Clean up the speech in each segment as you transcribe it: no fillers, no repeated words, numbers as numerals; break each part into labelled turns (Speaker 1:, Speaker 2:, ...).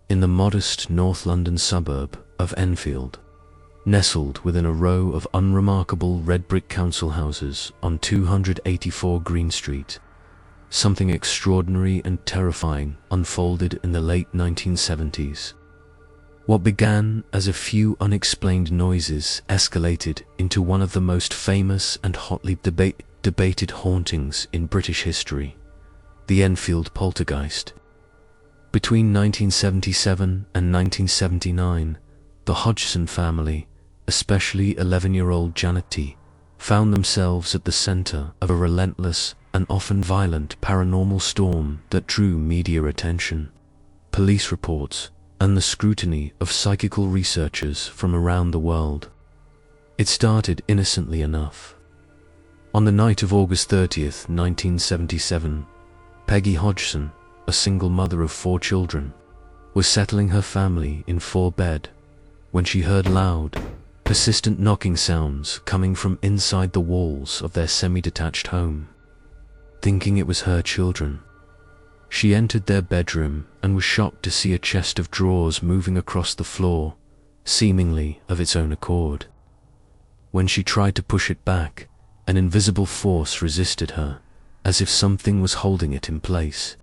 Speaker 1: in the modest North London suburb of Enfield, nestled within a row of unremarkable red brick council houses on 284 Green Street. Something extraordinary and terrifying unfolded in the late 1970s. What began as a few unexplained noises escalated into one of the most famous and hotly debated hauntings in British history, the Enfield Poltergeist. Between 1977 and 1979, the Hodgson family, especially 11-year-old Janet T., found themselves at the center of a relentless and often violent paranormal storm that drew media attention, police reports, and the scrutiny of psychical researchers from around the world. It started innocently enough. On the night of August 30th, 1977, Peggy Hodgson, a single mother of 4 children, was settling her family in 4 bed when she heard loud, persistent knocking sounds coming from inside the walls of their semi-detached home. Thinking it was her children, she entered their bedroom and was shocked to see a chest of drawers moving across the floor, seemingly of its own accord. When she tried to push it back, an invisible force resisted her, as if something was holding it in place.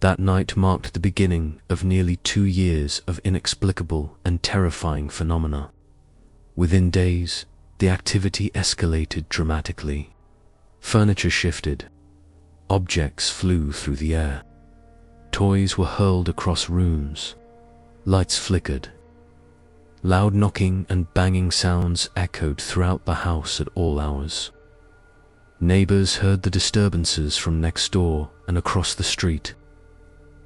Speaker 1: That night marked the beginning of nearly 2 years of inexplicable and terrifying phenomena. Within days, the activity escalated dramatically. Furniture shifted. Objects flew through the air. Toys were hurled across rooms. Lights flickered. Loud knocking and banging sounds echoed throughout the house at all hours. Neighbors heard the disturbances from next door and across the street.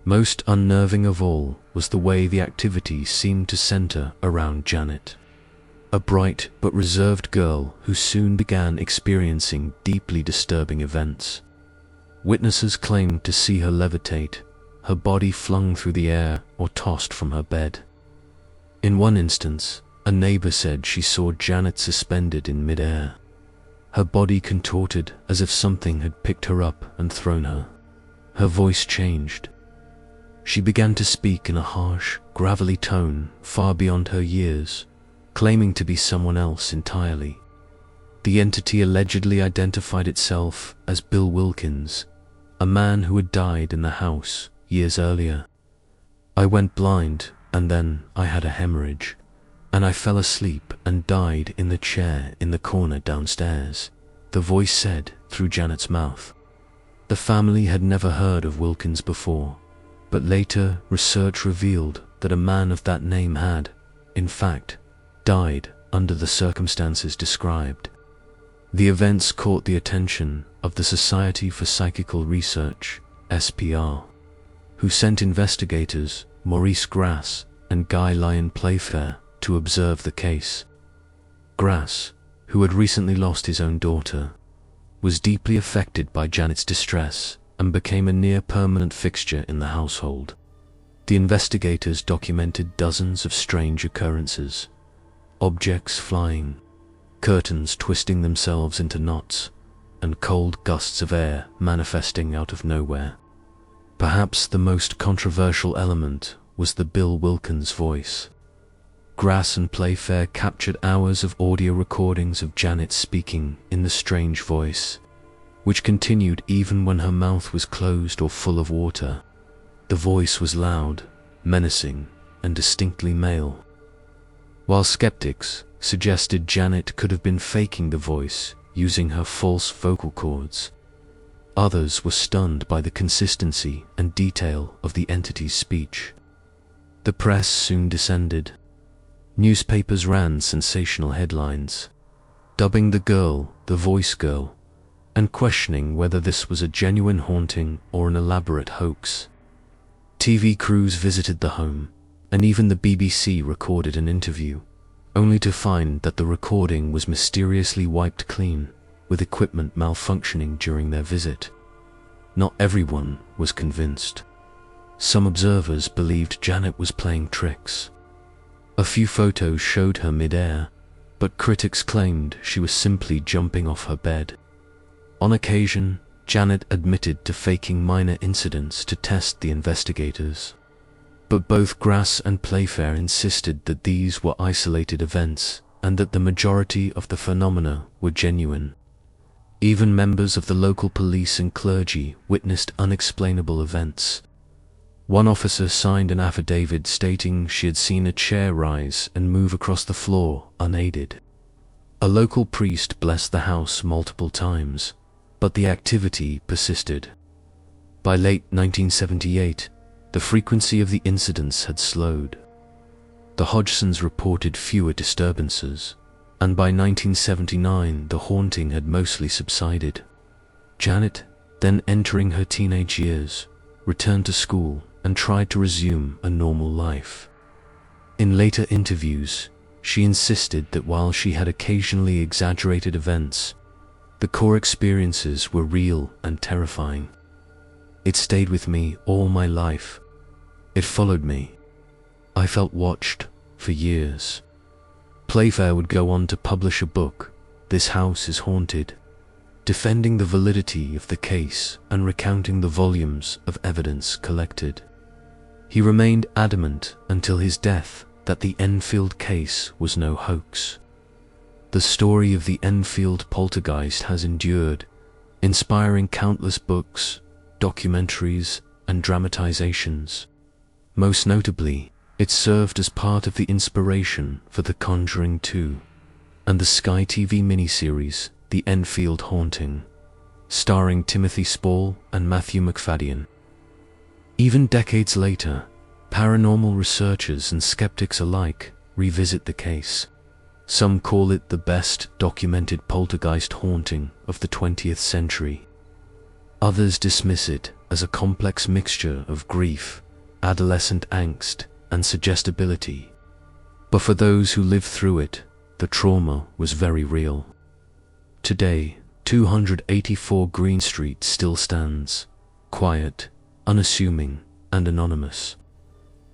Speaker 1: Most unnerving of all was the way the activity seemed to center around Janet, a bright but reserved girl who soon began experiencing deeply disturbing events. Witnesses claimed to see her levitate, her body flung through the air or tossed from her bed. In one instance, a neighbor said she saw Janet suspended in midair, her body contorted as if something had picked her up and thrown her. Her voice changed. She began to speak in a harsh, gravelly tone far beyond her years, claiming to be someone else entirely. The entity allegedly identified itself as Bill Wilkins, a man who had died in the house years earlier. "I went blind, and then I had a hemorrhage, and I fell asleep and died in the chair in the corner downstairs," the voice said through Janet's mouth. The family had never heard of Wilkins before, but later research revealed that a man of that name had, in fact, died under the circumstances described. The events caught the attention of the Society for Psychical Research, SPR, who sent investigators Maurice Grass and Guy Lyon Playfair to observe the case. Grass, who had recently lost his own daughter, was deeply affected by Janet's distress and became a near-permanent fixture in the household. The investigators documented dozens of strange occurrences: objects flying, curtains twisting themselves into knots, and cold gusts of air manifesting out of nowhere. Perhaps the most controversial element was the Bill Wilkins voice. Grass and Playfair captured hours of audio recordings of Janet speaking in the strange voice, which continued even when her mouth was closed or full of water. The voice was loud, menacing, and distinctly male. While skeptics suggested Janet could have been faking the voice using her false vocal cords, others were stunned by the consistency and detail of the entity's speech. The press soon descended. Newspapers ran sensational headlines, dubbing the girl the Voice Girl, and questioning whether this was a genuine haunting or an elaborate hoax. TV crews visited the home, and even the BBC recorded an interview, only to find that the recording was mysteriously wiped clean, with equipment malfunctioning during their visit. Not everyone was convinced. Some observers believed Janet was playing tricks. A few photos showed her mid-air, but critics claimed she was simply jumping off her bed. On occasion, Janet admitted to faking minor incidents to test the investigators. But both Grass and Playfair insisted that these were isolated events, and that the majority of the phenomena were genuine. Even members of the local police and clergy witnessed unexplainable events. One officer signed an affidavit stating she had seen a chair rise and move across the floor unaided. A local priest blessed the house multiple times, but the activity persisted. By late 1978, the frequency of the incidents had slowed. The Hodgsons reported fewer disturbances, and by 1979 the haunting had mostly subsided. Janet, then entering her teenage years, returned to school and tried to resume a normal life. In later interviews, she insisted that while she had occasionally exaggerated events, the core experiences were real and terrifying. It stayed with me all my life. It followed me. I felt watched for years. Playfair would go on to publish a book, This House is Haunted, defending the validity of the case and recounting the volumes of evidence collected. He remained adamant until his death that the Enfield case was no hoax. The story of the Enfield poltergeist has endured, inspiring countless books, documentaries, and dramatizations. Most notably, it served as part of the inspiration for The Conjuring 2 and the Sky TV miniseries The Enfield Haunting, starring Timothy Spall and Matthew McFadden. Even decades later, paranormal researchers and skeptics alike revisit the case. Some call it the best documented poltergeist haunting of the 20th century. Others dismiss it as a complex mixture of grief, adolescent angst, and suggestibility. But for those who lived through it, the trauma was very real. Today, 284 Green Street still stands, quiet, unassuming, and anonymous.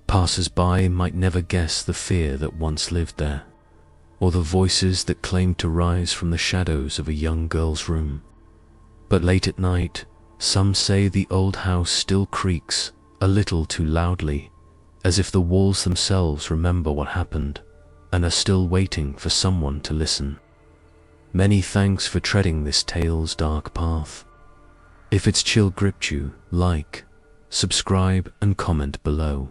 Speaker 1: Passers-by might never guess the fear that once lived there, or the voices that claimed to rise from the shadows of a young girl's room. But late at night, some say the old house still creaks a little too loudly, as if the walls themselves remember what happened and are still waiting for someone to listen. Many thanks for treading this tale's dark path. If its chill gripped you, like, subscribe, and comment below.